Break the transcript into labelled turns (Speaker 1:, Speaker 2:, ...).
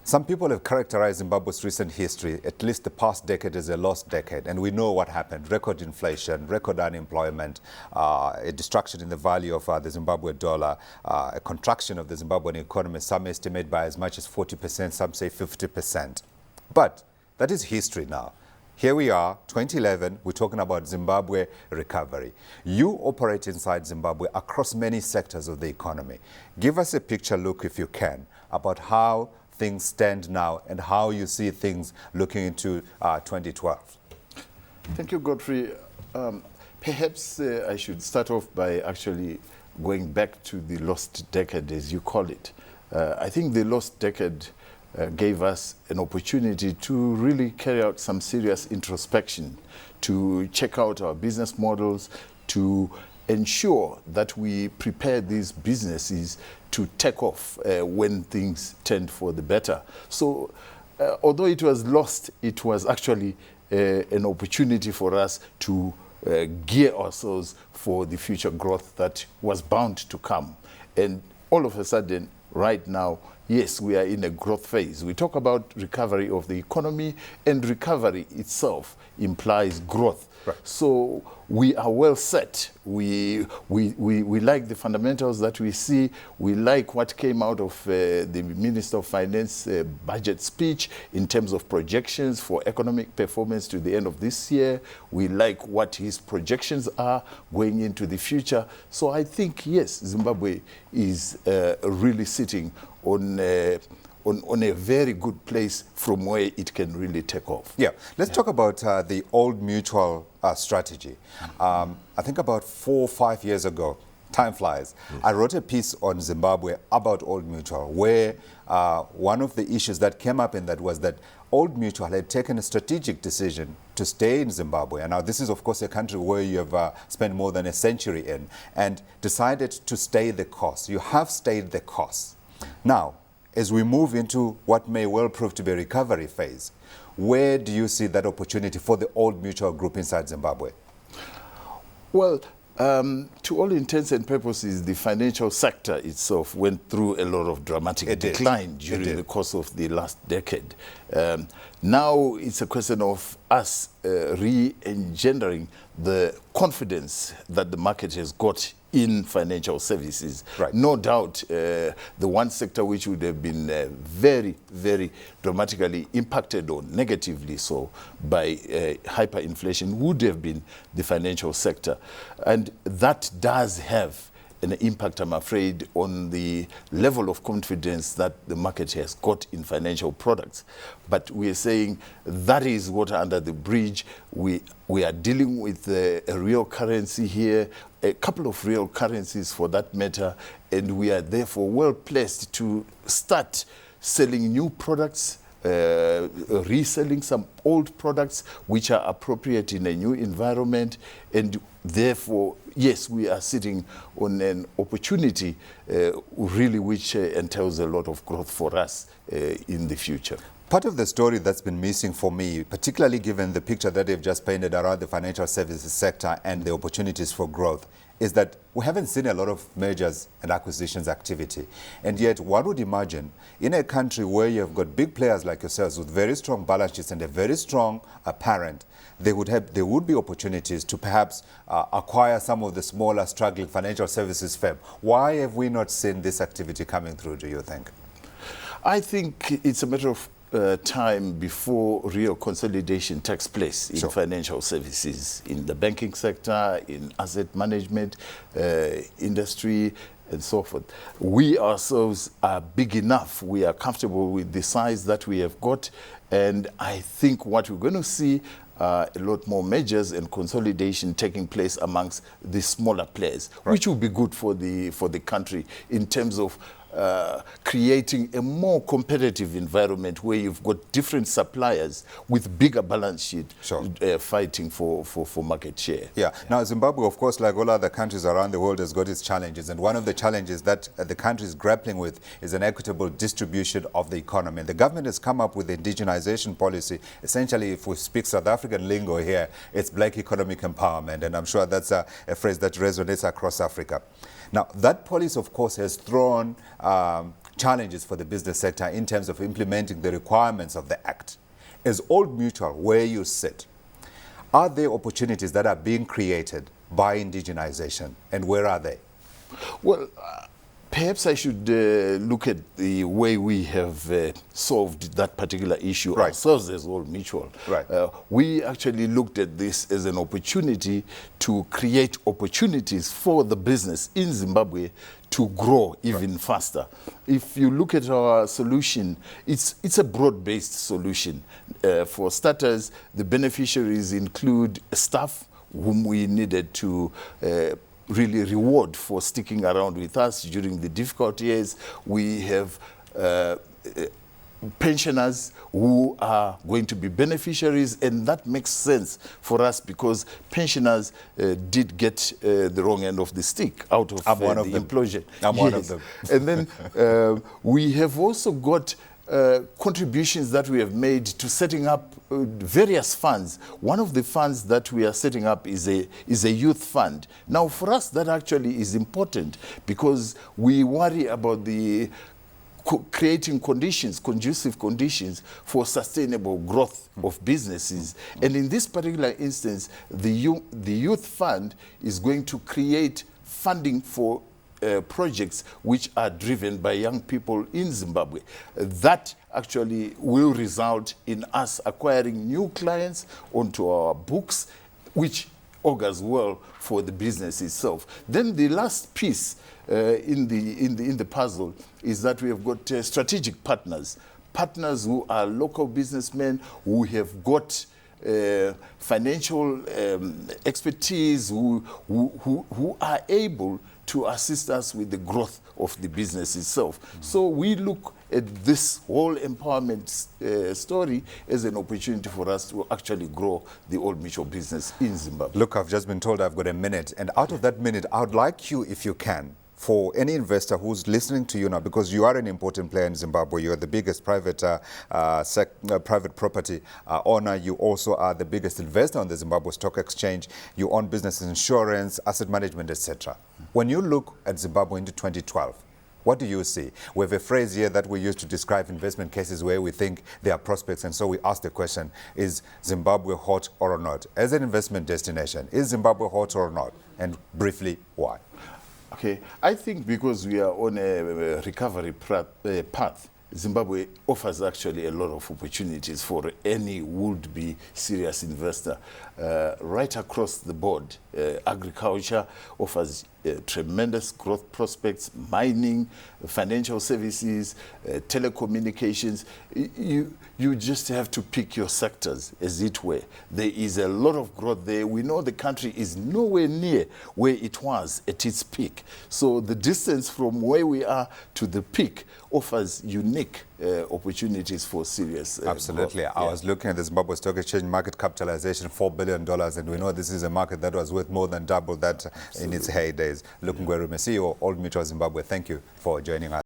Speaker 1: Some people have characterized Zimbabwe's recent history, at least the past decade, as a lost decade. And we know what happened. Record inflation, record unemployment, a destruction in the value of the Zimbabwe dollar, a contraction of the Zimbabwean economy, some estimate by as much as 40%, some say 50%. But that is history now. Here we are, 2011, we're talking about Zimbabwe recovery. You operate inside Zimbabwe across many sectors of the economy. Give us a picture look, if you can, about how things stand now and how you see things looking into 2012.
Speaker 2: Thank you, Godfrey. Perhaps I should start off by actually going back to the lost decade, as you call it. I think the lost decade gave us an opportunity to really carry out some serious introspection, to check out our business models, to ensure that we prepare these businesses to take off when things turned for the better. So although it was lost, it was actually an opportunity for us to gear ourselves for the future growth that was bound to come. And all of a sudden, right now, yes, we are in a growth phase. We talk about recovery of the economy, and recovery itself implies growth. Right. So we are well set. We like the fundamentals that we see. We like what came out of the Minister of Finance budget speech in terms of projections for economic performance to the end of this year. We like what his projections are going into the future. So I think, yes, Zimbabwe is really sitting on a very good place from where it can really take off.
Speaker 1: Yeah, let's talk about the Old Mutual strategy. I think about 4 or 5 years ago, time flies, I wrote a piece on Zimbabwe about Old Mutual, where one of the issues that came up in that was that Old Mutual had taken a strategic decision to stay in Zimbabwe. And now this is, of course, a country where you have spent more than a century in, and decided to stay the course. You have stayed the course. Now, as we move into what may well prove to be a recovery phase, where do you see that opportunity for the Old Mutual Group inside Zimbabwe?
Speaker 2: Well, to all intents and purposes, the financial sector itself went through a lot of dramatic decline during the course of the last decade. Now it's a question of us re-engendering the confidence that the market has got in financial services. Right. No doubt the one sector which would have been very, very dramatically impacted on negatively so by hyperinflation would have been the financial sector. And that does have an impact, I'm afraid, on the level of confidence that the market has got in financial products. But we are saying that is water under the bridge. We are dealing with a real currency here, a couple of real currencies for that matter, and we are therefore well placed to start selling new products, reselling some old products which are appropriate in a new environment, and therefore, yes, we are sitting on an opportunity really which entails a lot of growth for us in the future.
Speaker 1: Part of the story that's been missing for me, particularly given the picture that they've just painted around the financial services sector and the opportunities for growth, is that we haven't seen a lot of mergers and acquisitions activity. And yet one would imagine in a country where you've got big players like yourselves with very strong balance sheets and a very strong parent, there would be opportunities to perhaps acquire some of the smaller struggling financial services firm. Why have we not seen this activity coming through, do you think?
Speaker 2: I think it's a matter of time before real consolidation takes place in financial services, in the banking sector, in asset management, industry, and so forth. We ourselves are big enough. We are comfortable with the size that we have got. And I think what we're going to see a lot more mergers and consolidation taking place amongst the smaller players, which will be good for the country in terms of creating a more competitive environment where you've got different suppliers with bigger balance sheet fighting for market share.
Speaker 1: Yeah. Now, Zimbabwe, of course, like all other countries around the world, has got its challenges. And one of the challenges that the country is grappling with is an equitable distribution of the economy. And the government has come up with the indigenization policy. Essentially, if we speak South African lingo here, it's black economic empowerment. And I'm sure that's a phrase that resonates across Africa. Now, that policy, of course, has thrown challenges for the business sector in terms of implementing the requirements of the Act. As Old Mutual, where you sit, are there opportunities that are being created by indigenization, and where are they?
Speaker 2: Well, perhaps I should look at the way we have solved that particular issue ourselves as Old Mutual.
Speaker 1: Right.
Speaker 2: We actually looked at this as an opportunity to create opportunities for the business in Zimbabwe to grow even faster. If you look at our solution, it's a broad-based solution. For starters, the beneficiaries include staff whom we needed to really reward for sticking around with us during the difficult years. We have pensioners who are going to be beneficiaries, and that makes sense for us because pensioners did get the wrong end of the stick out of the implosion.
Speaker 1: I'm one of them.
Speaker 2: And then we have also got contributions that we have made to setting up various funds. One of the funds that we are setting up is a youth fund. Now, for us, that actually is important because we worry about the creating conditions, conducive conditions for sustainable growth of businesses. And in this particular instance, the youth fund is going to create funding for projects which are driven by young people in Zimbabwe. That actually will result in us acquiring new clients onto our books, which augurs well for the business itself. Then the last piece in the puzzle is that we have got strategic partners who are local businessmen who have got financial expertise, who are able to assist us with the growth of the business itself. So we look at this whole empowerment story as an opportunity for us to actually grow the Old Mutual business in Zimbabwe.
Speaker 1: Look, I've just been told I've got a minute, and out of that minute, I would like you, if you can, for any investor who's listening to you now, because you are an important player in Zimbabwe, you're the biggest private property owner, you also are the biggest investor on the Zimbabwe Stock Exchange, you own business insurance, asset management, etc. When you look at Zimbabwe into 2012, what do you see? We have a phrase here that we use to describe investment cases where we think there are prospects, and so we ask the question, is Zimbabwe hot or not? As an investment destination, is Zimbabwe hot or not? And briefly, why?
Speaker 2: Okay, I think because we are on a recovery path, Zimbabwe offers actually a lot of opportunities for any would-be serious investor. Right across the board, agriculture offers tremendous growth prospects, mining, financial services, telecommunications. You just have to pick your sectors, as it were. There is a lot of growth there. We know the country is nowhere near where it was at its peak. So the distance from where we are to the peak offers unique opportunities for serious
Speaker 1: Absolutely.
Speaker 2: growth.
Speaker 1: I was looking at the Zimbabwe Stock Exchange market capitalization, $4 billion, and we know this is a market that was worth more than double that in its heydays. Look, Ngwerume, CEO, Old Mutual Zimbabwe, thank you for joining us.